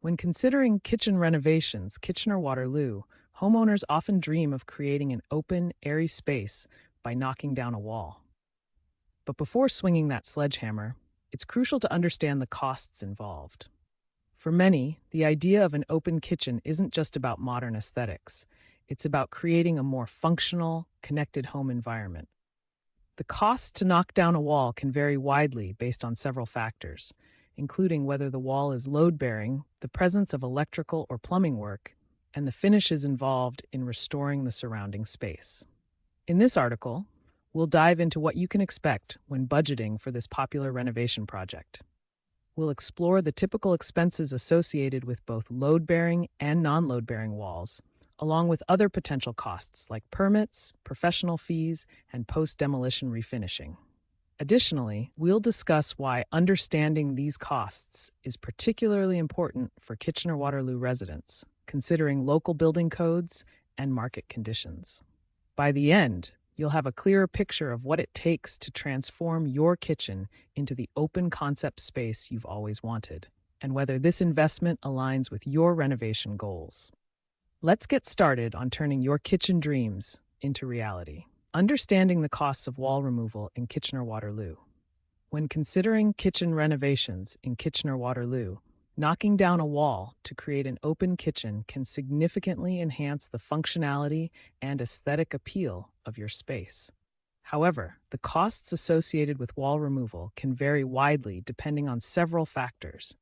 When considering kitchen renovations, Kitchener-Waterloo, homeowners often dream of creating an open, airy space by knocking down a wall. But before swinging that sledgehammer, it's crucial to understand the costs involved. For many, the idea of an open kitchen isn't just about modern aesthetics. It's about creating a more functional, connected home environment. The cost to knock down a wall can vary widely based on several factors, including whether the wall is load-bearing, the presence of electrical or plumbing work, and the finishes involved in restoring the surrounding space. In this article, we'll dive into what you can expect when budgeting for this popular renovation project. We'll explore the typical expenses associated with both load-bearing and non-load-bearing walls, along with other potential costs like permits, professional fees, and post-demolition refinishing. Additionally, we'll discuss why understanding these costs is particularly important for Kitchener-Waterloo residents, considering local building codes and market conditions. By the end, you'll have a clearer picture of what it takes to transform your kitchen into the open concept space you've always wanted, and whether this investment aligns with your renovation goals. Let's get started on turning your kitchen dreams into reality. Understanding the costs of wall removal in Kitchener-Waterloo. When considering kitchen renovations in Kitchener-Waterloo, knocking down a wall to create an open kitchen can significantly enhance the functionality and aesthetic appeal of your space. However, the costs associated with wall removal can vary widely depending on several factors.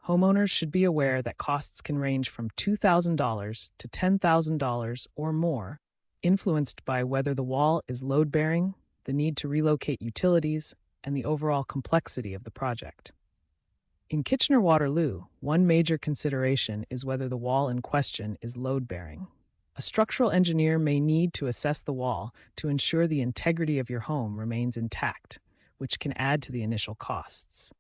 Homeowners should be aware that costs can range from $2,000 to $10,000 or more, influenced by whether the wall is load-bearing, the need to relocate utilities, and the overall complexity of the project. In Kitchener-Waterloo, one major consideration is whether the wall in question is load-bearing. A structural engineer may need to assess the wall to ensure the integrity of your home remains intact, which can add to the initial costs.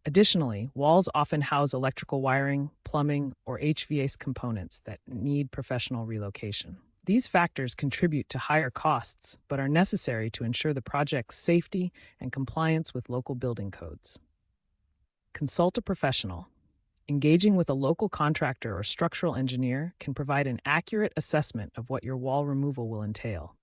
Additionally, walls often house electrical wiring, plumbing, or HVAC components that need professional relocation. These factors contribute to higher costs, but are necessary to ensure the project's safety and compliance with local building codes. Consult a professional. Engaging with a local contractor or structural engineer can provide an accurate assessment of what your wall removal will entail.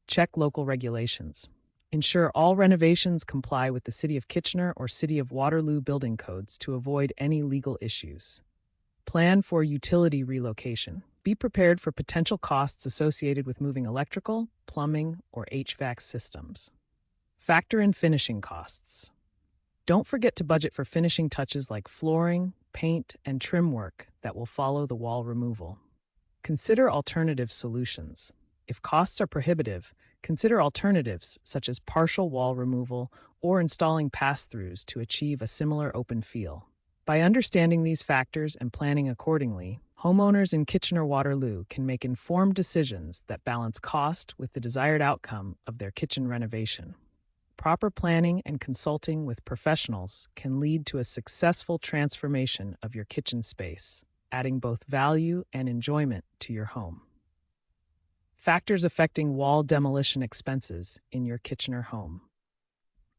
Check local regulations. Ensure all renovations comply with the City of Kitchener or City of Waterloo building codes to avoid any legal issues. Plan for utility relocation. Be prepared for potential costs associated with moving electrical, plumbing, or HVAC systems. Factor in finishing costs. Don't forget to budget for finishing touches like flooring, paint, and trim work that will follow the wall removal. Consider alternative solutions. If costs are prohibitive, consider alternatives such as partial wall removal or installing pass-throughs to achieve a similar open feel. By understanding these factors and planning accordingly, homeowners in Kitchener-Waterloo can make informed decisions that balance cost with the desired outcome of their kitchen renovation. Proper planning and consulting with professionals can lead to a successful transformation of your kitchen space, adding both value and enjoyment to your home. Factors affecting wall demolition expenses in your Kitchener home.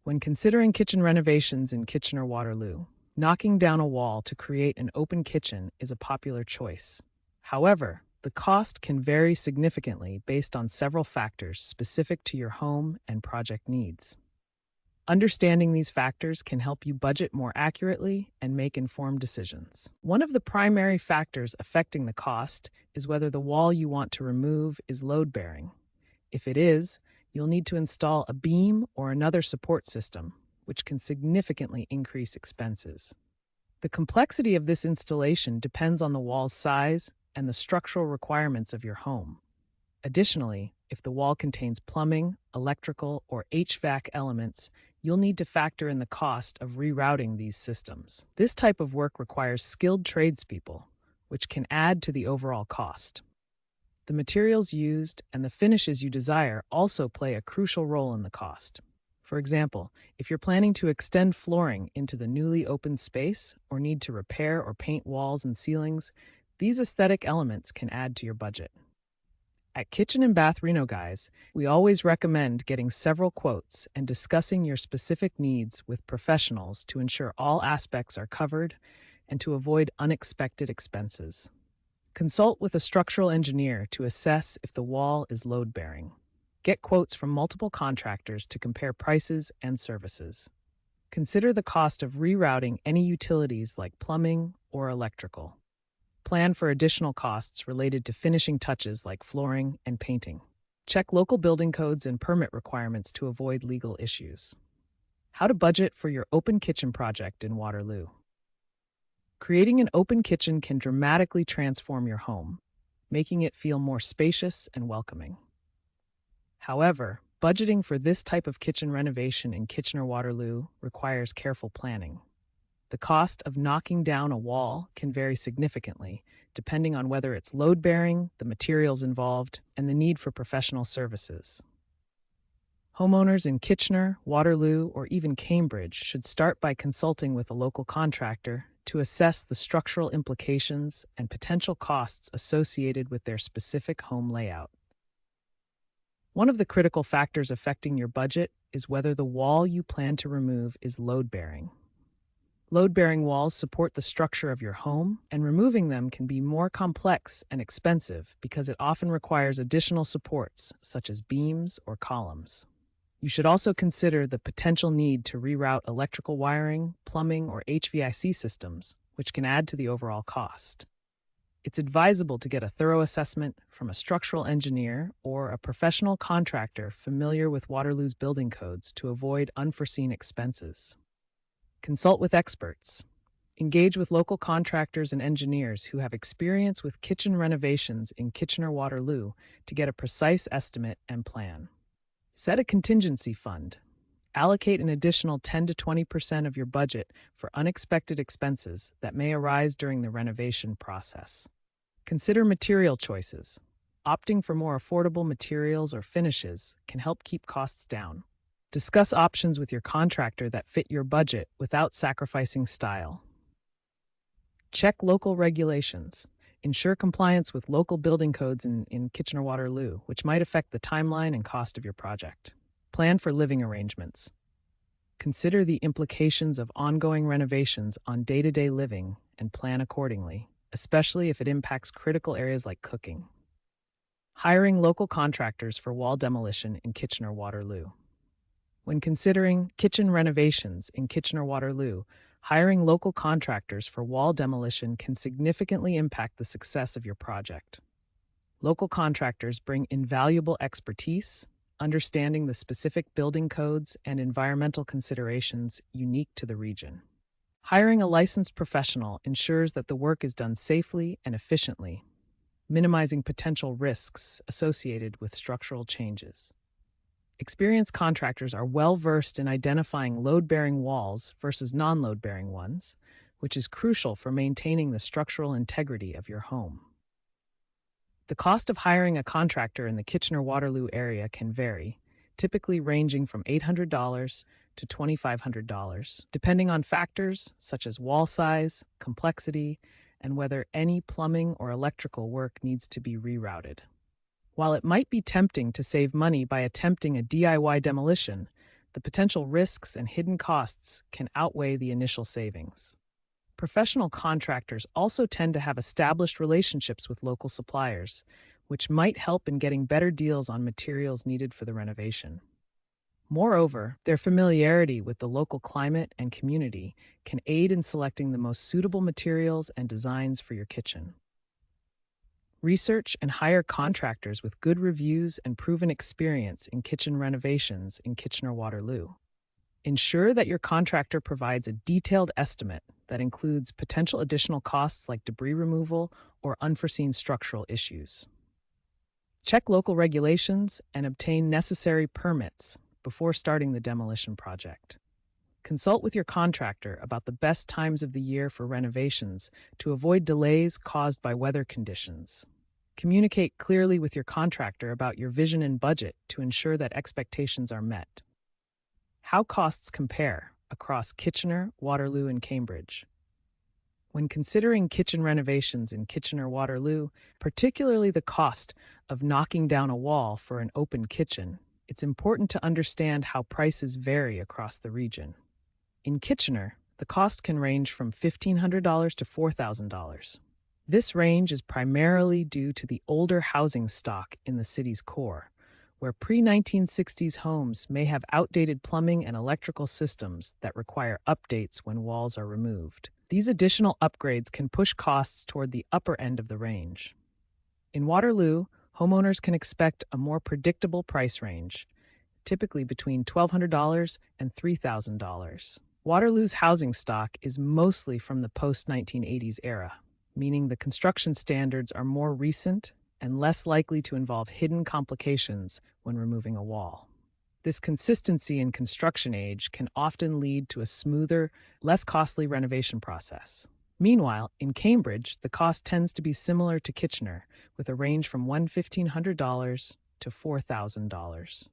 When considering kitchen renovations in Kitchener-Waterloo, knocking down a wall to create an open kitchen is a popular choice. However, the cost can vary significantly based on several factors specific to your home and project needs. Understanding these factors can help you budget more accurately and make informed decisions. One of the primary factors affecting the cost is whether the wall you want to remove is load-bearing. If it is, you'll need to install a beam or another support system, which can significantly increase expenses. The complexity of this installation depends on the wall's size and the structural requirements of your home. Additionally, if the wall contains plumbing, electrical, or HVAC elements, you'll need to factor in the cost of rerouting these systems. This type of work requires skilled tradespeople, which can add to the overall cost. The materials used and the finishes you desire also play a crucial role in the cost. For example, if you're planning to extend flooring into the newly opened space or need to repair or paint walls and ceilings, these aesthetic elements can add to your budget. At Kitchen and Bath Reno Guys, we always recommend getting several quotes and discussing your specific needs with professionals to ensure all aspects are covered and to avoid unexpected expenses. Consult with a structural engineer to assess if the wall is load-bearing. Get quotes from multiple contractors to compare prices and services. Consider the cost of rerouting any utilities like plumbing or electrical. Plan for additional costs related to finishing touches like flooring and painting. Check local building codes and permit requirements to avoid legal issues. How to budget for your open kitchen project in Waterloo. Creating an open kitchen can dramatically transform your home, making it feel more spacious and welcoming. However, budgeting for this type of kitchen renovation in Kitchener-Waterloo requires careful planning. The cost of knocking down a wall can vary significantly, depending on whether it's load-bearing, the materials involved, and the need for professional services. Homeowners in Kitchener, Waterloo, or even Cambridge should start by consulting with a local contractor to assess the structural implications and potential costs associated with their specific home layout. One of the critical factors affecting your budget is whether the wall you plan to remove is load-bearing. Load-bearing walls support the structure of your home, and removing them can be more complex and expensive because it often requires additional supports, such as beams or columns. You should also consider the potential need to reroute electrical wiring, plumbing, or HVAC systems, which can add to the overall cost. It's advisable to get a thorough assessment from a structural engineer or a professional contractor familiar with Waterloo's building codes to avoid unforeseen expenses. Consult with experts. Engage with local contractors and engineers who have experience with kitchen renovations in Kitchener-Waterloo to get a precise estimate and plan. Set a contingency fund. Allocate an additional 10 to 20% of your budget for unexpected expenses that may arise during the renovation process. Consider material choices. Opting for more affordable materials or finishes can help keep costs down. Discuss options with your contractor that fit your budget without sacrificing style. Check local regulations. Ensure compliance with local building codes in Kitchener-Waterloo, which might affect the timeline and cost of your project. Plan for living arrangements. Consider the implications of ongoing renovations on day-to-day living and plan accordingly, especially if it impacts critical areas like cooking. Hiring local contractors for wall demolition in Kitchener-Waterloo. When considering kitchen renovations in Kitchener-Waterloo, hiring local contractors for wall demolition can significantly impact the success of your project. Local contractors bring invaluable expertise, understanding the specific building codes and environmental considerations unique to the region. Hiring a licensed professional ensures that the work is done safely and efficiently, minimizing potential risks associated with structural changes. Experienced contractors are well-versed in identifying load-bearing walls versus non-load-bearing ones, which is crucial for maintaining the structural integrity of your home. The cost of hiring a contractor in the Kitchener-Waterloo area can vary, typically ranging from $800 to $2,500, depending on factors such as wall size, complexity, and whether any plumbing or electrical work needs to be rerouted. While it might be tempting to save money by attempting a DIY demolition, the potential risks and hidden costs can outweigh the initial savings. Professional contractors also tend to have established relationships with local suppliers, which might help in getting better deals on materials needed for the renovation. Moreover, their familiarity with the local climate and community can aid in selecting the most suitable materials and designs for your kitchen. Research and hire contractors with good reviews and proven experience in kitchen renovations in Kitchener-Waterloo. Ensure that your contractor provides a detailed estimate that includes potential additional costs like debris removal or unforeseen structural issues. Check local regulations and obtain necessary permits before starting the demolition project. Consult with your contractor about the best times of the year for renovations to avoid delays caused by weather conditions. Communicate clearly with your contractor about your vision and budget to ensure that expectations are met. How costs compare across Kitchener, Waterloo, and Cambridge. When considering kitchen renovations in Kitchener-Waterloo, particularly the cost of knocking down a wall for an open kitchen, it's important to understand how prices vary across the region. In Kitchener, The cost can range from $1,500 to $4,000. This range is primarily due to the older housing stock in the city's core, where pre-1960s homes may have outdated plumbing and electrical systems that require updates when walls are removed. These additional upgrades can push costs toward the upper end of the range. In Waterloo, homeowners can expect a more predictable price range, typically between $1,200 and $3,000. Waterloo's housing stock is mostly from the post-1980s era, meaning the construction standards are more recent and less likely to involve hidden complications when removing a wall. This consistency in construction age can often lead to a smoother, less costly renovation process. Meanwhile, in Cambridge, the cost tends to be similar to Kitchener, with a range from $1,500 to $4,000.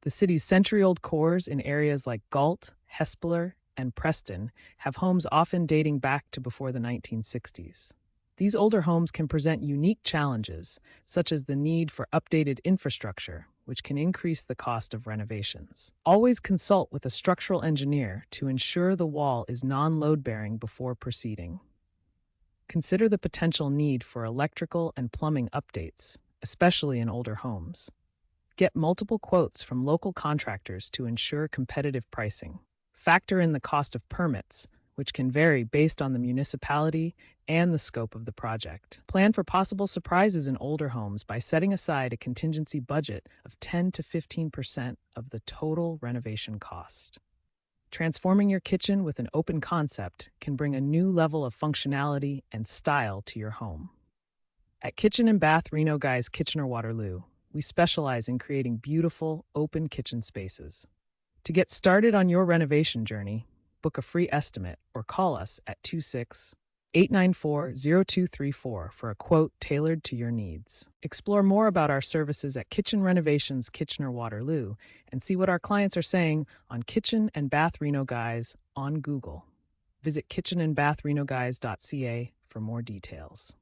The city's century-old cores in areas like Galt, Hespeler, and Preston have homes often dating back to before the 1960s. These older homes can present unique challenges, such as the need for updated infrastructure, which can increase the cost of renovations. Always consult with a structural engineer to ensure the wall is non-load-bearing before proceeding. Consider the potential need for electrical and plumbing updates, especially in older homes. Get multiple quotes from local contractors to ensure competitive pricing. Factor in the cost of permits, which can vary based on the municipality and the scope of the project. Plan for possible surprises in older homes by setting aside a contingency budget of 10 to 15% of the total renovation cost. Transforming your kitchen with an open concept can bring a new level of functionality and style to your home. At Kitchen and Bath Reno Guys Kitchener Waterloo, we specialize in creating beautiful, open kitchen spaces. To get started on your renovation journey, book a free estimate or call us at 26-894-0234 for a quote tailored to your needs. Explore more about our services at Kitchen Renovations Kitchener Waterloo and see what our clients are saying on Kitchen and Bath Reno Guys on Google. Visit kitchenandbathrenoguys.ca for more details.